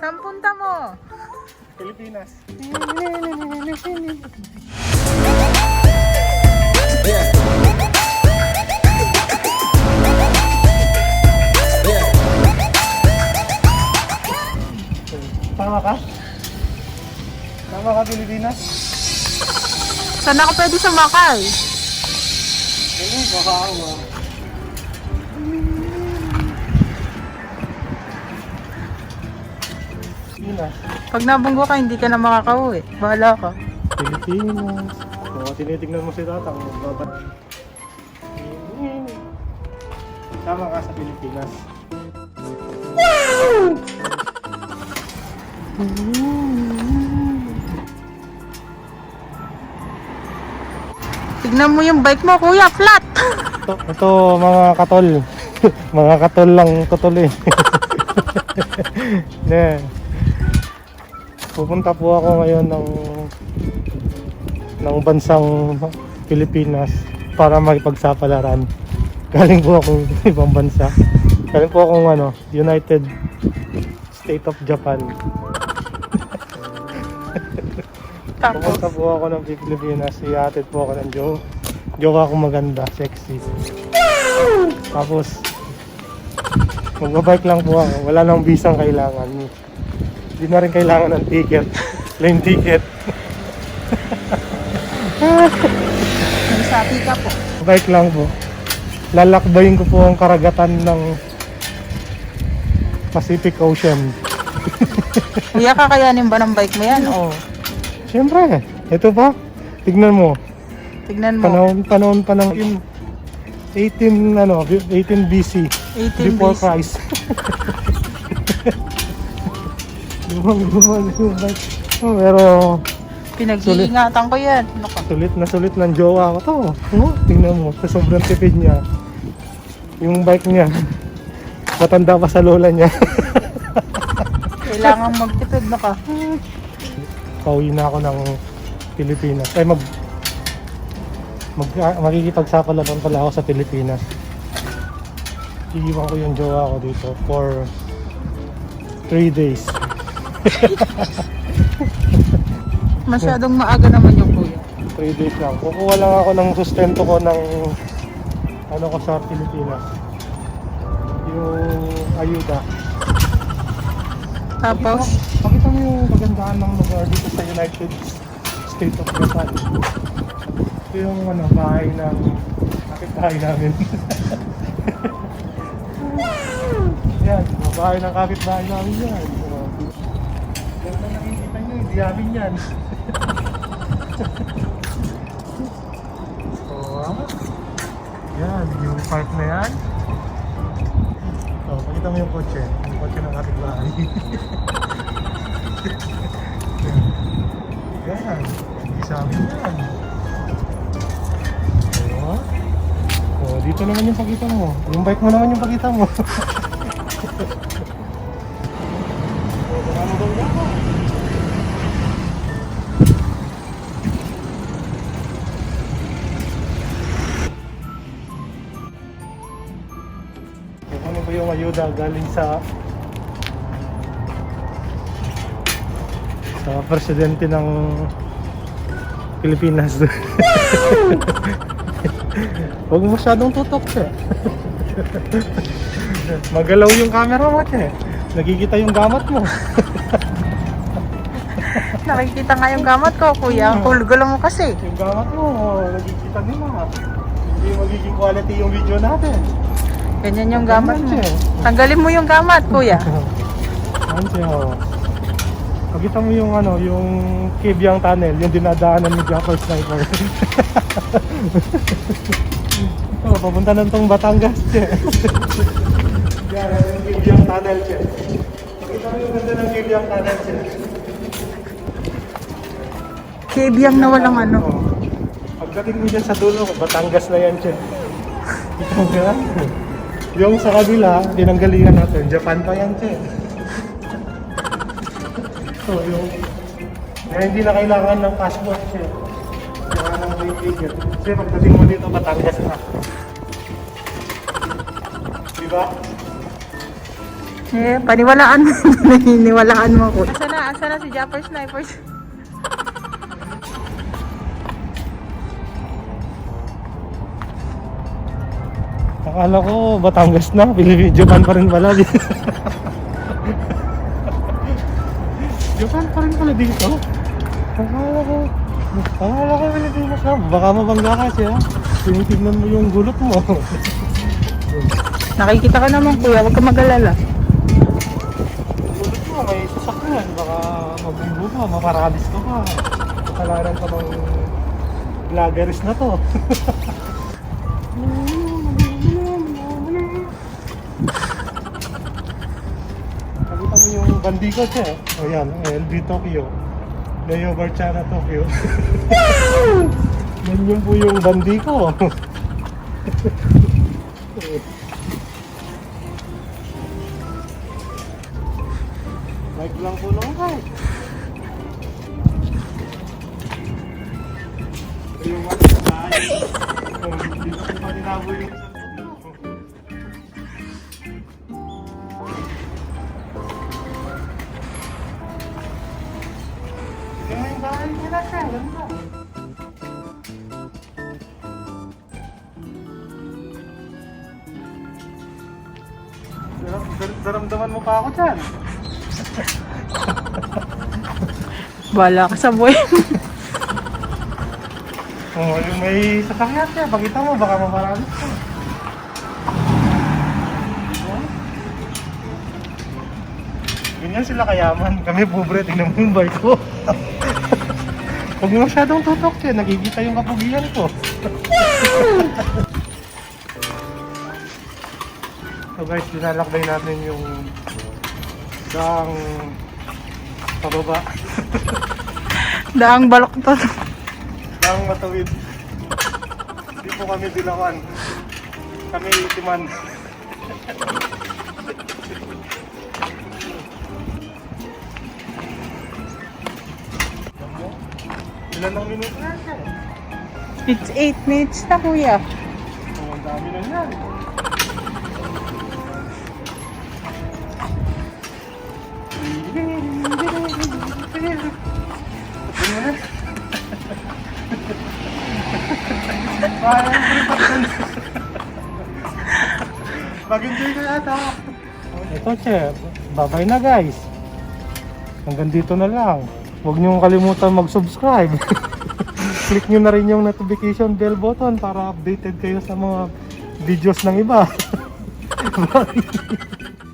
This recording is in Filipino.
Saan punta mo? Pilipinas. Tama ka? Tama ka, Pilipinas? Saan ako pwede sumakay? Ayun, baka ako. Pilipinas. Pag nabunggo ka, hindi ka na makakauwi. Bahala ka. Pilipinas. Oo, tinitignan mo si Tatang. Tama ka sa Pilipinas. Tignan mo yung bike mo, kuya. Flat! Ito mga katol. Mga katol lang tutol eh. Yeah. Pupunta po ako ngayon ng bansang Pilipinas para makipagsapalaran. Galing po akong ibang bansa. Galing po akong United States of Japan. Tapos, Pupunta po ako ng Pilipinas. Ihatid po ako ng jowa akong maganda, sexy. Tapos magbabike lang po ako. Wala nang bisang kailangan. Hindi na rin kailangan ng ticket. Plane ticket. nagsapi ka po. Bike lang po. Lalakbayin ko po ang karagatan ng Pacific Ocean. Kuya, kakayanin ba ng bike mo yan? O, Siyempre, ito pa. Tignan mo. tignan mo. Panahon pa ng 18 BC. 18 Before BC. Christ. Lumang bike. Oh, pero Pinag-iingatan ko yan. Ano ka? sulit ng jowa ko to. Oh, tingnan mo, sa sobrang tipid niya. Yung bike niya, matanda pa sa lola niya. Kailangan magtipid na ka. Pauwi na ako ng Pilipinas. Ay, makikipagsapalaran pala ako sa Pilipinas. Iiwan ko yung jowa ko dito for 3 days. Masyadong maaga naman yung kuya. 3 days lang. Kukuha lang ako ng sustento ko ng ko sa Pilipinas. Yung ayuda. Tapos, Pakita mo yung kagandahan ng lugar dito sa United States of Japan. Ito yung bahay ng kapitbahay namin. Yan, bahay ng kapitbahay namin yan. Yan na nakikita nyo, hindi namin yan. Yan, yung park na yan. Pakita mo yung kotse ng kapitbahay. Yan, hindi sa amin yan. Dito naman yung pakita mo. Yung bike mo naman yung pakita mo. Ano ba yung ayuda galing sa presidente ng Pilipinas? Huwag mo masyadong tutok siya. Magalaw yung camera mo siya. Nagkikita yung gamat mo. nakikita nga yung gamot ko, kuya. Ang gulo mo kasi. Yung gamat mo, nagkikita nila. Hindi magiging quality yung video natin. Ganyan yung gamat mo. Ganyan siya. Tanggalin mo yung gamat, kuya. Ano siya? Pagkita mo yung yung Kibyang Tunnel, yung dinadaanan ni Jackal Sniper. Papunta na itong Batangas, che. Yan, yung Kibyang Tunnel, che. Pagkita mo yung ganda ng Kibyang Tunnel, che. Kibyang na walang Pagdating mo dyan sa dulo, Batangas na yan, che. Ito nga. Yung sa kabila, dinanggalingan natin, Japan pa yan, che. So, hindi na kailangan ng passport, che. Kailangan ng plane ticket. Kasi pagdating mo dito, Batangas na. Diba? Eh, paniwalaan mo. Naniniwalaan mo ko. Asa na si Japper Snipers? Akala ko Batangas na, Japan pa rin pala. Japan pa rin pala dito. Akala ko Pilipinas na. Baka mabangga ka siya. Tinitignan mo yung gulot mo. Nakikita ka naman kuya, huwag ka mag-alala. Gulot mo, may sasakyan. Baka mabunggo ka, maparadis ka pa. Kasalanan ka bang vloggeris na to. Nakita mo yung bandiko siya eh. O yan, LB Tokyo. Leo Barchana Tokyo. Yan yung po yung bandiko. Bike lang po nung kahit. Yung ano sa bahay. Dito ko pa ninaboy yung sa yung bahay nila siya, ganda. Daramdaman mo pa ako dyan. Bala ka sa buhay. Oh, yung may sasakyan siya, pakita mo, baka mamarami ka. Ganyan sila kayaman, kami pobre, tingnan mo yung bike ko. Huwag mo masyadong tutok siya, nagigita yung kapugian ko. So guys, dinalakbay natin yung daang pababa. Daang balok to. Daang matawid. Hindi po kami dilawan. Kami itiman. Ilan ang minuto na siya? It's 8 minutes na kuya. Oh, ang dami na yan. Mag-enjoy ka yata. Ito, Chef. Bye-bye na, guys. Hanggang dito na lang. Huwag niyong kalimutan mag-subscribe. Click niyo na rin yung notification bell button para updated kayo sa mga videos ng iba. Bye!